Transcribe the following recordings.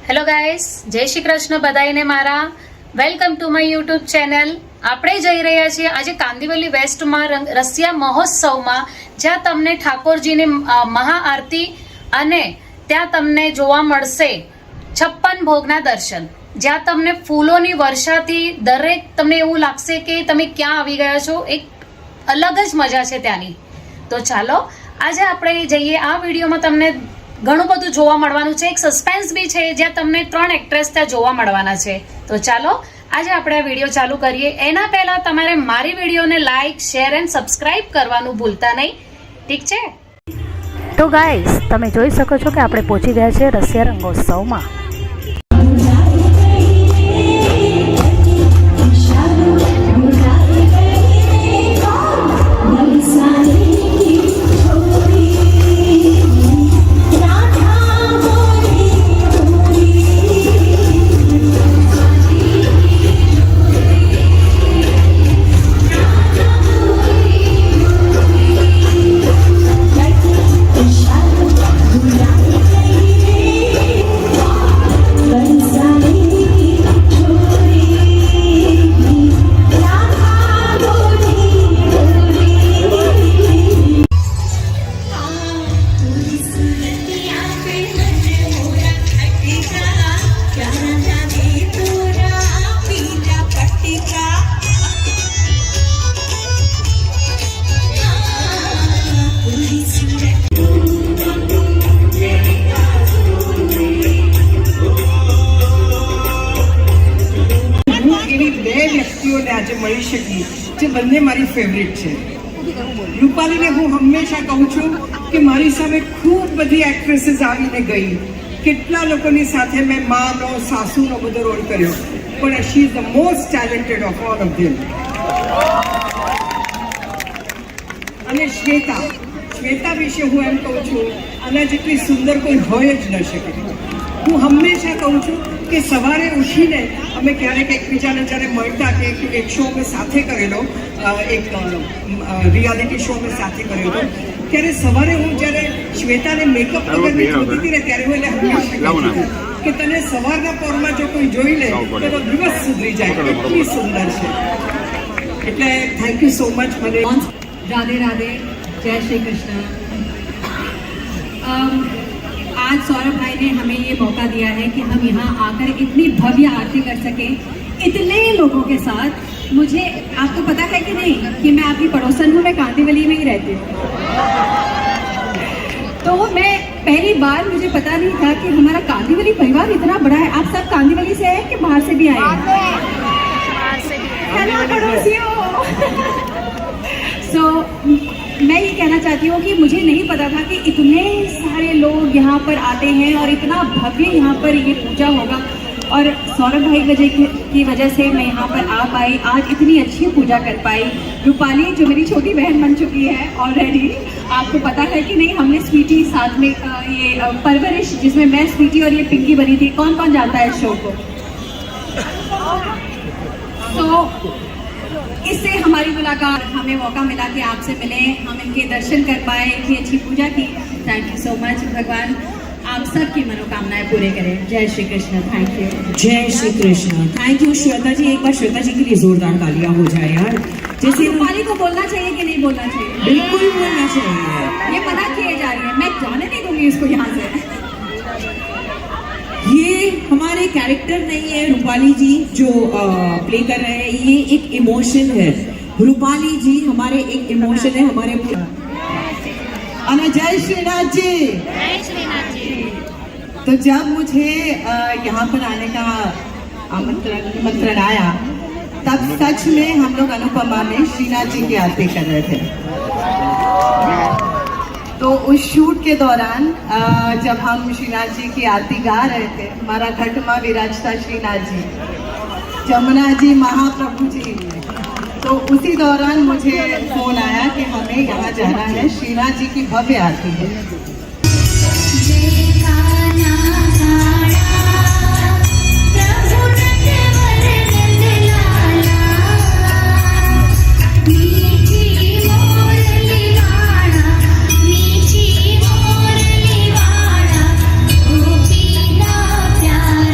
Hello guys, જય શ્રી કૃષ્ણ બધાઈને મારા. Welcome to my YouTube channel. આપણે જઈ રહ્યા છીએ આજે કાંદિવલી વેસ્ટમાં રસિયા મહોત્સવમાં, જ્યાં તમને ઠાકોરજીની મહાઆરતી અને ત્યાં તમને જોવા મળશે 56 ભોગના દર્શન, જ્યાં તમને ફૂલોની વર્ષાથી દરેક તમને એવું લાગશે કે તમે ક્યાં આવી ગયા છો. એક અલગ જ મજા છે ત્યાંની. તો ચાલો આજે આપણે જઈએ. આ વિડીયોમાં તમને ઘણું બધું જોવા મળવાનું છે. એક સસ્પેન્સ બી છે જ્યાં તમને 3 એક્ટ્રેસ ત્યાં જોવા મળવાના છે. તો ચાલો આજે આપણે આ વિડીયો ચાલુ કરીએ. એના પહેલા તમારે મારી વિડીયોને લાઈક, શેર એન્ડ સબસ્ક્રાઇબ કરવાનું ભૂલતા નહીં. ઠીક છે? તો ગાઈસ, તમે જોઈ શકો છો કે આપણે પહોંચી ગયા છે રસિયા રંગોત્સવમાં. આજે મળી શકી જે બંને મારી ફેવરિટ છે. રૂપાલીને હું હંમેશા કહું છું કે મારી સામે ખૂબ બધી એક્ટ્રેસીસ આવીને ગઈ, કેટલા લોકોની સાથે મેં માનો સાસુનો બધો રોલ કર્યો, પણ she is the most talented of all of them. અને શ્વેતા વિશે હું એમ કહું છું, આના જેટલી સુંદર કોઈ હોય જ ન શકે. હું હંમેશા કહું છું કે સવારે ઉઠીને અમે ક્યારેક એકબીજાને જ્યારે મળતા કે એક શો મેં સાથે કરેલો, એક રિયાલિટી શો મેં સાથે કરેલો, ત્યારે સવારે હું જ્યારે શ્વેતાને મેકઅપ વગરની જોતી હતી ને, ત્યારે હું એને હંમેશા કહેતી હતી કે તને સવારના પોરમાં જો કોઈ જોઈ લે તો દિવસ સુધરી જાય, એટલી સુંદર છે. એટલે થેન્ક યુ સો મચ. મને राधे राधे, जय श्री कृष्ण. आज सौरभ भाई ने हमें ये मौका दिया है कि हम यहाँ आकर इतनी भव्य आरती कर सकें इतने लोगों के साथ. मुझे आपको पता है कि नहीं कि मैं आपकी पड़ोसन हूँ, मैं कांदीवली में ही रहती हूँ. तो मैं पहली बार, मुझे पता नहीं था कि हमारा कांदीवली परिवार इतना बड़ा है. आप सब कांदीवली से हैं कि बाहर से भी आए हैं? हेलो पड़ोसियों. तो मैं ये कहना चाहती हूँ कि मुझे नहीं पता था कि इतने सारे लोग यहाँ पर आते हैं और इतना भव्य यहाँ पर ये पूजा होगा. और सौरभ भाई की वजह से मैं यहाँ पर आ पाई, आज इतनी अच्छी पूजा कर पाई. रूपाली जो मेरी छोटी बहन बन चुकी है ऑलरेडी, आपको पता है कि नहीं, हमने स्वीटी साथ में ये परवरिश, जिसमें मैं स्वीटी और ये पिंकी बनी थी. कौन कौन जानता है इस शो को? तो इससे हमारी मुलाकात, हमें मौका मिला कि आपसे मिले, हम इनके दर्शन कर पाए, इतनी अच्छी पूजा की. Thank you so much. भगवान आप सबकी मनोकामनाएं पूरे करें. जय श्री कृष्ण. Thank you. जय श्री कृष्ण. Thank you Shweta ji. एक बार श्वेता जी के लिए जोरदार तालियां हो जाए यार. जैसे रूपाली को बोलना चाहिए कि नहीं बोलना चाहिए? बिल्कुल बोलना चाहिए. ये मना किए जा रही है, मैं जाने नहीं दूंगी इसको यहाँ से. ये हमारे कैरेक्टर नहीं है रूपाली जी जो प्ले कर रहे हैं, ये एक इमोशन है. रूपाली जी हमारे एक इमोशन है, हमारे. जय श्रीनाथ जी. જય શ્રીનાથજી. तो जब मुझे यहाँ पर आने का आमंत्रण आया, तब सच में हम लोग अनुपमा में श्रीनाथ जी की आरती कर रहे थे. तो उस शूट के दौरान जब हम श्रीनाथ जी की आरती गा रहे थे, हमारा घट में विराजता श्रीनाथ जी, जमुना जी, महाप्रभु जी. तो उसी दौरान मुझे फोन आया कि हमें यहाँ जाना है, श्रीनाथ जी की भव्य आरती है. मीठी मोरली वाला गोपीनाथ प्यारा.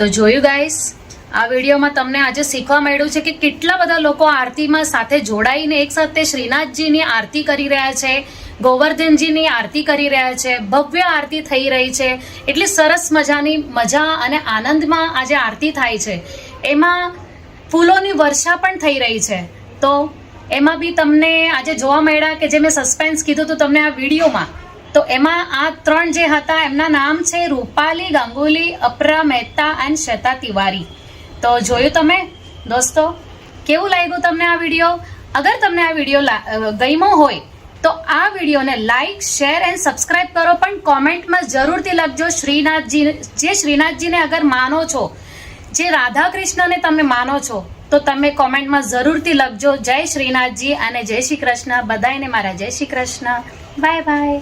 તો જોયું ગાઈસ, આ વિડીયોમાં તમને આજે શીખવા મળ્યું છે કે કેટલા બધા લોકો આરતીમાં સાથે જોડાઈને એક સાથે શ્રીનાથજીની આરતી કરી રહ્યા છે, ગોવર્ધનજીની આરતી કરી રહ્યા છે, ભવ્ય આરતી થઈ રહી છે. એટલી સરસ મજાની મજા અને આનંદમાં આજે આરતી થાય છે. એમાં ફૂલોની વર્ષા પણ થઈ રહી છે. તો એમાં બી તમને આજે જોવા મળ્યા કે જે મેં સસ્પેન્સ કીધું હતું તમને આ વિડીયોમાં, તો એમાં આ 3 જે હતા એમના નામ છે રૂપાલી ગાંગુલી, અપરા મહેતા એન્ડ શ્વેતા તિવારી. તો જોયું તમે દોસ્તો, કેવું લાગ્યું તમને આ વિડીયો? અગર તમને આ વિડીયો ગમ્યો હોય તો આ વિડીયોને લાઈક, શેર એન્ડ સબસ્ક્રાઇબ કરો, પણ કોમેન્ટમાં જરૂરથી લખજો શ્રીનાથજી. જે શ્રીનાથજીને અગર માનો છો, જે રાધા કૃષ્ણને તમે માનો છો, તો તમે કોમેન્ટમાં જરૂરથી લખજો જય શ્રીનાથજી અને જય શ્રી કૃષ્ણ. બધાને મારા જય શ્રી કૃષ્ણ. Bye bye.